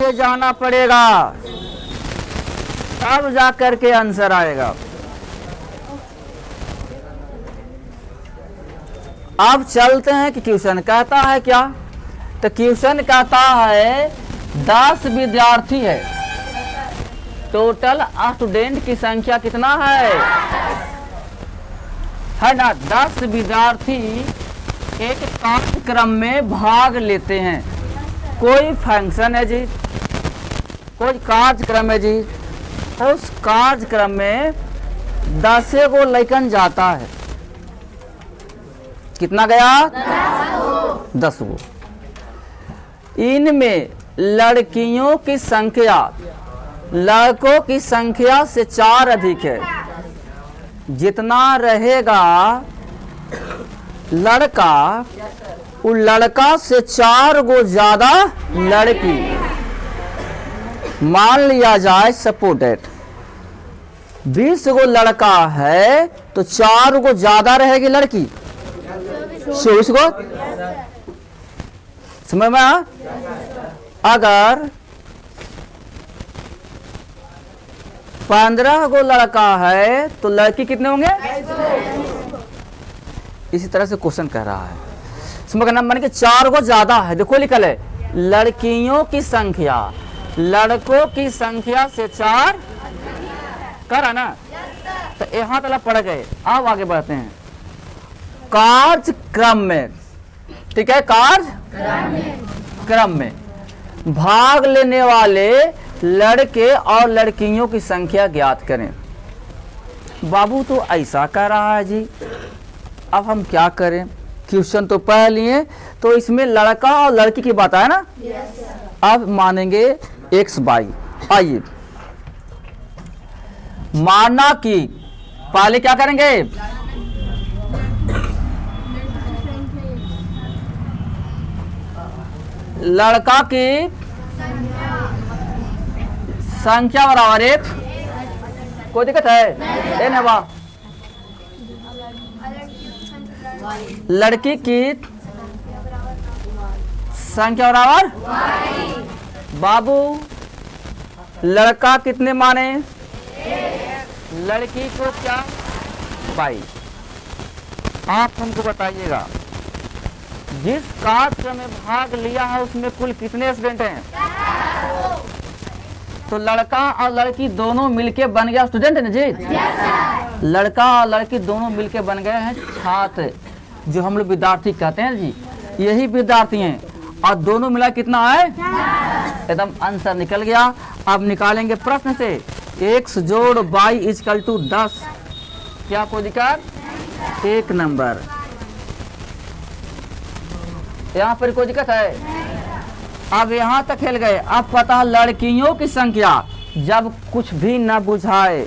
से जाना पड़ेगा, तब जा करके आंसर आएगा। अब चलते हैं कि क्वेश्चन कहता है क्या। तो क्वेश्चन कहता है 10 विद्यार्थी है, टोटल स्टूडेंट की संख्या कितना है ना। 10 विद्यार्थी एक कार्यक्रम में भाग लेते हैं। कोई फंक्शन है जी, कोई कार्यक्रम है जी, उस कार्यक्रम में 10 को लेकर जाता है। कितना गया? 10 को। इनमें लड़कियों की संख्या लड़कों की संख्या से 4 अधिक है। जितना रहेगा लड़का, वो लड़का से 4 गो ज्यादा लड़की। मान लिया जाए सपोर्टेड 20 गो लड़का है तो 4 गो ज्यादा रहेगी लड़की, 24 गो। समझ में? अगर 15 गो लड़का है तो लड़की कितने होंगे? इसी तरह से क्वेश्चन कह रहा है। समझना, मान के 4 गो ज्यादा है। देखो लिखल है लड़कियों की संख्या लड़कों की संख्या से 4 करा ना। तो यहाँ तक पढ़ गए। अब आगे बढ़ते हैं कार्यक्रम में। ठीक है, कार्यक्रम में भाग लेने वाले लड़के और लड़कियों की संख्या ज्ञात करें। बाबू तो ऐसा कह रहा है जी, अब हम क्या करें? क्वेश्चन तो पढ़ लिए, तो इसमें लड़का और लड़की की बात है ना। अब मानेंगे x y। आइए माना कि पहले क्या करेंगे? लड़का की संख्या बराबर 1। कोई दिक्कत है? ए नवा। लड़की की संख्या बराबर बाबू लड़का कितने माने? लड़की को क्या? 22। आप हमको बताइएगा जिस कार्यक्रम में भाग लिया है उसमें कुल कितने स्टूडेंट हैं? तो लड़का और लड़की दोनों मिलके बन गया स्टूडेंट है ना जी। लड़का और लड़की दोनों मिलके बन गए हैं छात्र, जो हम लोग विद्यार्थी कहते हैं जी। यही विद्यार्थी हैं और दोनों मिला कितना है? एकदम आंसर निकल गया। अब निकालेंगे प्रश्न से x जोड़ y इक्वल टू 10। क्या कोई दिक्कत? 1 नंबर। यहाँ पर कोई दिक्कत है? अब यहाँ तक खेल गए। अब पता लड़कियों की संख्या जब कुछ भी ना बुझाए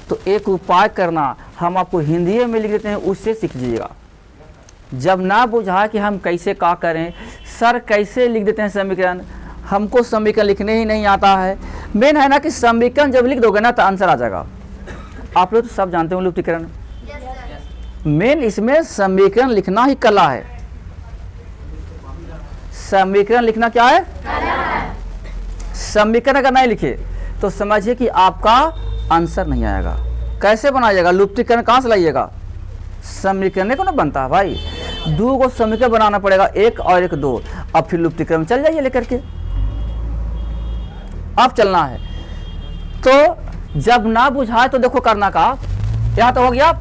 तो एक उपाय करना, हम आपको हिंदी में लिख देते हैं, उससे सीख जाइएगा। जब ना बुझाए कि हम कैसे क्या करें, सर कैसे लिख देते हैं समीकरण, हमको समीकरण लिखने ही नहीं आता है। मेन है ना कि समीकरण जब लिख दोगे ना तो आंसर आ जाएगा। आप लोग तो सब जानते हो लुप्तीकरण। मेन इसमें समीकरण लिखना ही कला है। समीकरण लिखना क्या है? समीकरण अगर नहीं लिखे तो समझिए कि आपका आंसर नहीं आएगा। कैसे बनाइएगा? लुप्तीकरण कहाँ से लाइएगा? समीकरण को ना बनता है भाई, 2 को समीकरण बनाना पड़ेगा, 1 और 1 2। अब फिर लुप्तीकरण चल जाइए लेकर के। अब चलना है तो जब ना बुझाए तो देखो करना का। यहाँ तो हो गया।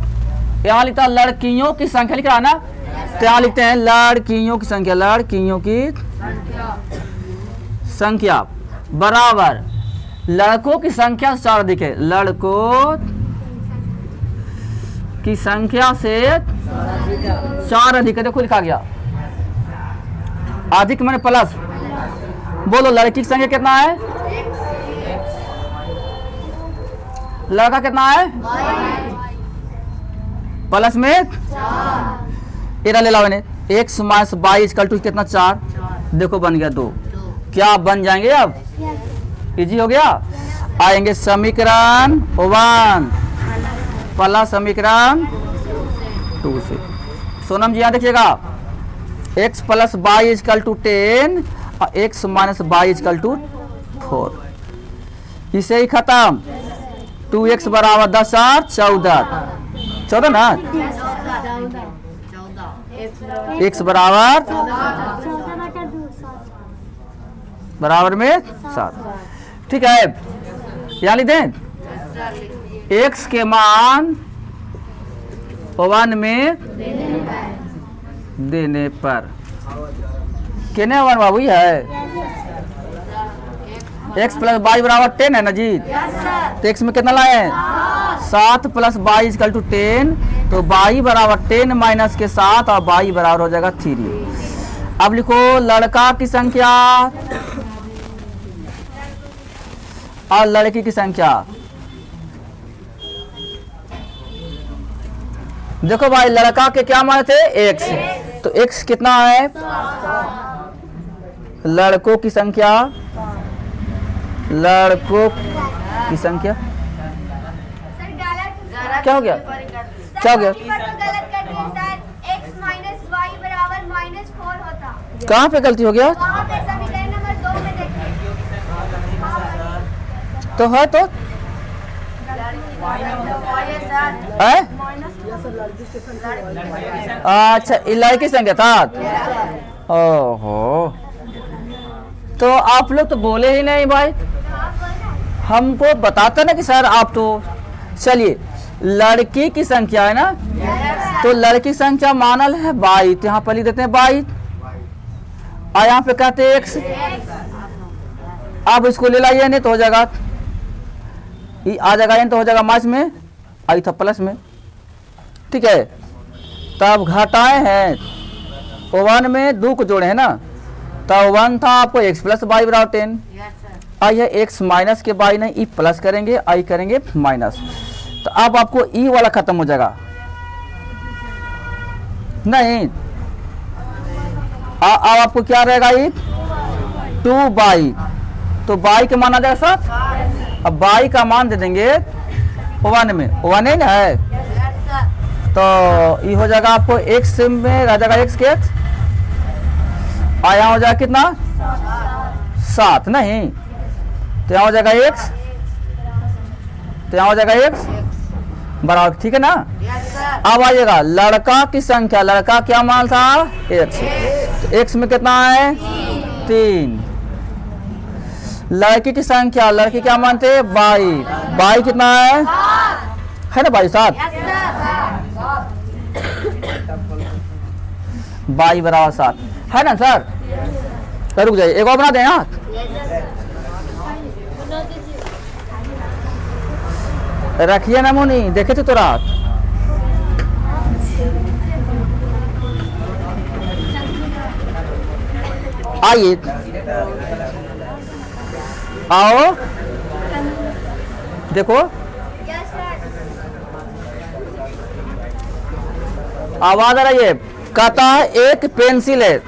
यहाँ लिखता है लड़कियों की संख्या, लिख रहा है ना। तो यहाँ लिखते हैं लड़कियों की संख्या, लड़कियों की संख्या बराबर लड़कों की संख्या से 4 अधिक है। लड़कों की संख्या से 4 अधिक है। देखो लिखा गया अधिक मैंने प्लस। बोलो लड़की की संख्या कितना है? लड़का कितना है? प्लस में इधर ले ला मैंने x minus Y equal to कितना 4। देखो बन गया 2। क्या बन जाएंगे? अब इजी हो गया। आएंगे समीकरण 1 प्लस समीकरण 2 से। सोनम जी यहाँ देखिएगा x plus Y equal to 10 और x minus Y equal to 4। इसे ही खत्म। 2x बराबर 10 और 14 ना। x बराबर में 7। ठीक है, यहाँ लिख दें x के मान 1 में देने पर कितने 1 बाबू है। x प्लस वाई बराबर 10 है ना जी। तो x में कितना लाए 7 प्लस वाई इक्वल टू 10। तो वाई बराबर 10 माइनस के 7 और वाई बराबर हो जाएगा 3। अब लिखो लड़का की संख्या और लड़की की संख्या। देखो भाई लड़का के क्या मान थे x, तो x कितना है। लड़कों की संख्या, लड़कों की संख्या क्या हो गया, क्या हो गया। कहाँ पे गलती हो गया। तो है तो अच्छा लड़की संख्या था। ओहो, तो आप लोग तो बोले ही नहीं भाई, हमको बताते ना कि सर आप तो। चलिए लड़की की संख्या है ना, तो लड़की संख्या मानल है 22, तो यहाँ पर लिख देते हैं 22 और यहाँ पे कहते हैं x। अब इसको ले लाइए, नहीं तो हो जाएगा आ जाएगा, तो हो जाएगा माइनस में, आई था प्लस में। ठीक है, तब घटाए हैं 1 में 2 को जोड़े हैं ना, तब 1 था आपको x प्लस वाई बराबर 10। आई है x माइनस के वाई नहीं, ई प्लस करेंगे, आई करेंगे माइनस। तो अब आपको ई वाला खत्म हो जाएगा नहीं। अब आपको क्या रहेगा ई 2y, तो y के मान आ जाएगा 7। अब y का मान दे देंगे 1 में, 1 है ना है, तो ये हो जाएगा आपको x में रह जाएगा x के x, आया हो जाएगा कितना 7 नहीं, तो यहाँ हो जाएगा x, तो यहाँ हो जाएगा x बराबर। ठीक है ना। अब आइएगा लड़का की संख्या, लड़का क्या मान था x, तो x में कितना है 3। लड़की की संख्या, लड़की क्या मानते बाई, बाई कितना है ना बाई 7। बाई बराबर 7 है ना सर। रुक जाइए एक और बना दें यहाँ, रखिए ना मोनी, देखे थे तो रात। आइए आओ देखो, आवाज आ रही है। कहता है एक पेंसिल है,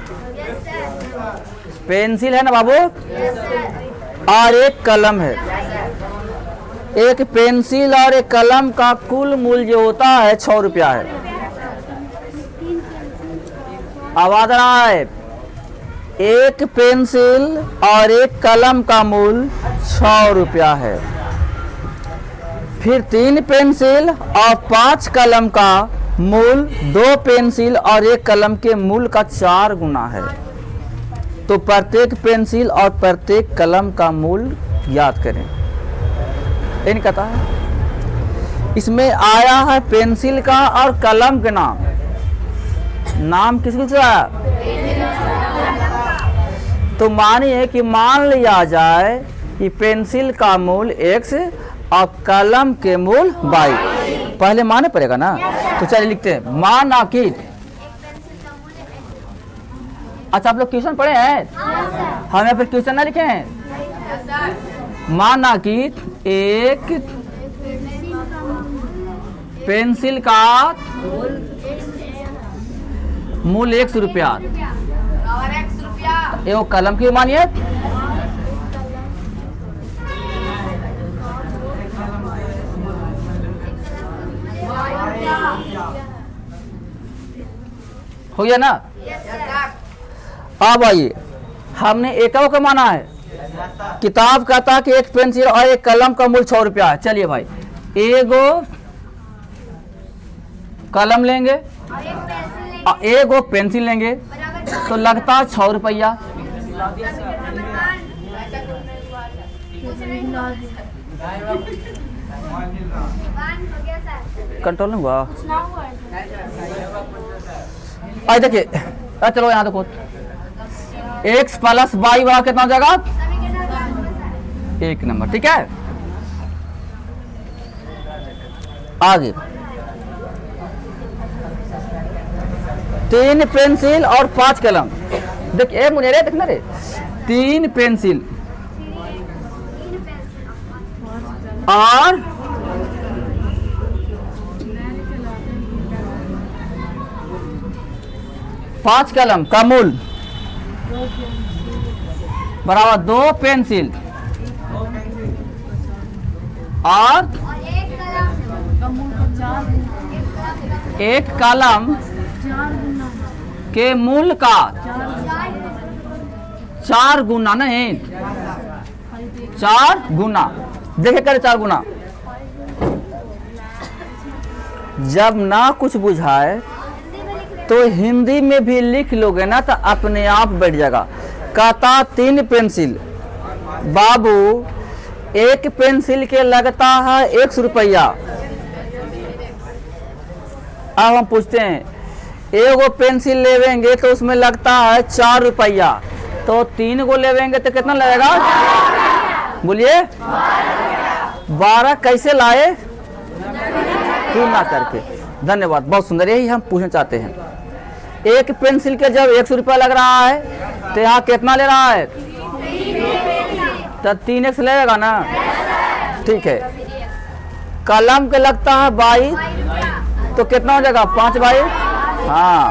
पेंसिल है ना बाबू, और एक कलम है। एक पेंसिल और एक कलम का कुल मूल्य जो होता है 6 रुपया है। आवाज आ रहा है। एक पेंसिल और एक कलम का मूल्य 6 रुपया है। फिर 3 पेंसिल और 5 कलम का मूल्य 2 पेंसिल और 1 कलम के मूल्य का 4 गुना है। तो प्रत्येक पेंसिल और प्रत्येक कलम का मूल्य याद करें। इन कहता है इसमें आया है पेंसिल का और कलम के नाम, नाम किसका आया। तो मानिए कि मान लिया जाए कि पेंसिल का मूल्य x और कलम के मूल्य y, पहले माने पड़ेगा ना। तो चलिए लिखते हैं माना कि, अच्छा आप लोग ट्यूशन पढ़े हैं, हम यहाँ पर ट्यूशन ना लिखे हैं। माना कि एक पेंसिल का मूल्य 100 रुपया, एवं कलम की मानिए हो गया ना। अब आइए हमने एकव का माना है, किताब कहता कि एक पेंसिल और एक कलम का मूल्य 6 रुपया है। चलिए भाई, एगो कलम लेंगे और एगो पेंसिल लेंगे तो लगता है 6 रुपया। कंट्रोल नहीं हुआ। आज देखिए, चलो यहाँ देखो, x प्लस वाई बराबर कितना हो जाएगा? 1 नंबर। ठीक है, आगे 3 पेंसिल और 5 कलम। देखिए मुझे रे, देखना रे, 3 पेंसिल और 5 कलम का मूल्य बराबर 2 पेंसिल और 1 कलम के मूल्य का 4 गुना, नहीं 4 गुना। देखे करे 4 गुना। जब ना कुछ बुझाए तो हिंदी में भी लिख लोगे ना तो अपने आप बैठ जाएगा। कहता 3 पेंसिल, बाबू 1 पेंसिल के लगता है 100 रुपया। अब हम पूछते हैं, एगो पेंसिल लेवेंगे तो उसमें लगता है 4 रुपया, तो 3 को लेवेंगे तो कितना लगेगा? बोलिए 12 कैसे लाए? तुलना करके। धन्यवाद, बहुत सुंदर, यही हम पूछना चाहते हैं। 1 पेंसिल के जब 100 रुपया लग रहा है तो यहाँ कितना ले रहा है? तो 3x लगेगा ना। ठीक है, कलम के लगता है 22, तो कितना हो जाएगा? 5 बाई। हाँ,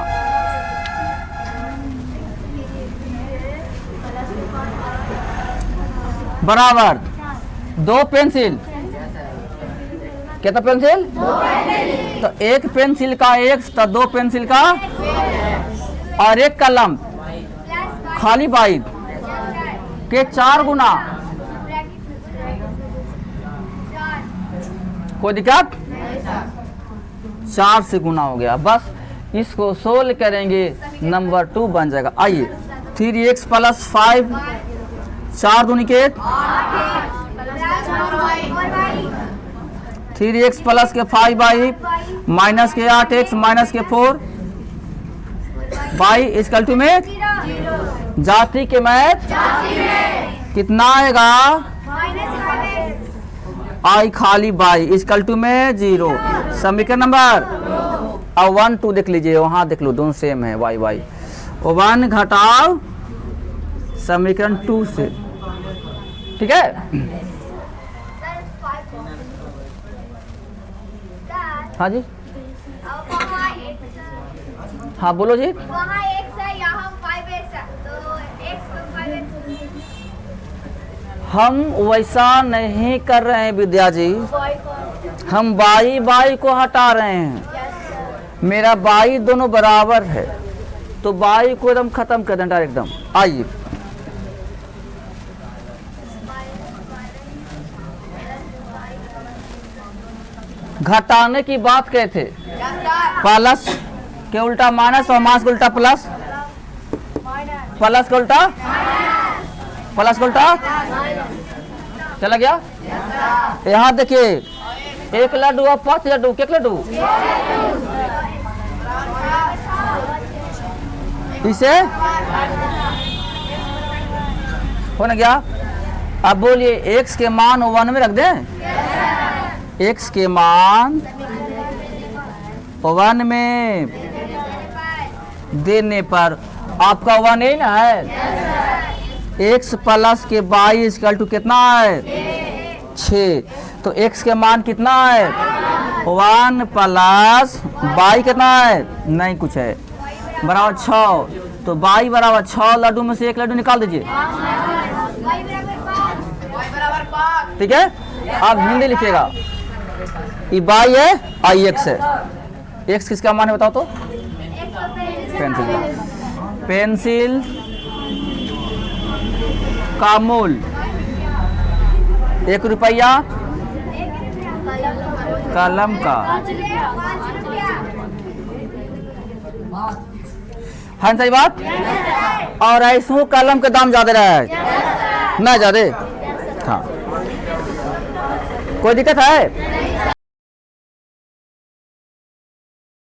बराबर 2 पेंसिल। कितना पेंसिल? तो 1 पेंसिल का 1 तो 2 पेंसिल का और 1 कलम खाली 22 के 4 गुना। कोई दिक्कत? 4 से गुना हो गया। बस इसको सोल्व करेंगे, नंबर 2 बन जाएगा। आइए, 3x प्लस 5, 4 दूनी के 3x प्लस के 5 बाई माइनस के 8x माइनस के 4 बाई इक्वल टू में जाति के मैथ कितना आएगा? आई खाली बाई इक्वल टू में 0। समीकरण नंबर अब 1 2 देख लीजिए, वहां देख लो, दोनों सेम है। वाई वाई 1 घटाओ समीकरण 2 से। ठीक है, हाँ जी, हाँ बोलो जी। वहाँ x है, यहाँ 5x है, तो x को 5x। हम वैसा नहीं कर रहे हैं विद्या जी, हम बाई को हटा रहे हैं। मेरा बाई दोनों बराबर है, तो बाई को एकदम खत्म कर दें डायरेक्ट एकदम। आइए, घटाने की बात कहे थे, प्लस के उल्टा माइनस और माइनस के उल्टा प्लस, प्लस के उल्टा प्लस के उल्टा चला गया। यहाँ देखिए, 1 लड्डू और 5 लड्डू, कितने लड्डू? इसे हो ना गया। अब बोलिए x के मान 1 में रख दें। x के मान 1 में देने पर आपका 1 ही ना है। x प्लस के 22 इक्वल टू कितना है? 6। तो x के मान कितना है? 1 प्लस 22 कितना है? नहीं कुछ है, बराबर 6। तो 22 बराबर 6 लड्डू में से 1 लड्डू निकाल दीजिए। ठीक है, आप हिंदी लिखिएगा। ये बाई है, आई एक्स है। एक्स किसका मान है बताओ तो? पेंसिल का। पेंसिल का मूल 1 रुपया कलम का। 5 रुपया। हाँ सही बात। और ऐसो कलम के दाम ज्यादा रहा है ना, ज्यादा। हाँ कोई दिक्कत है?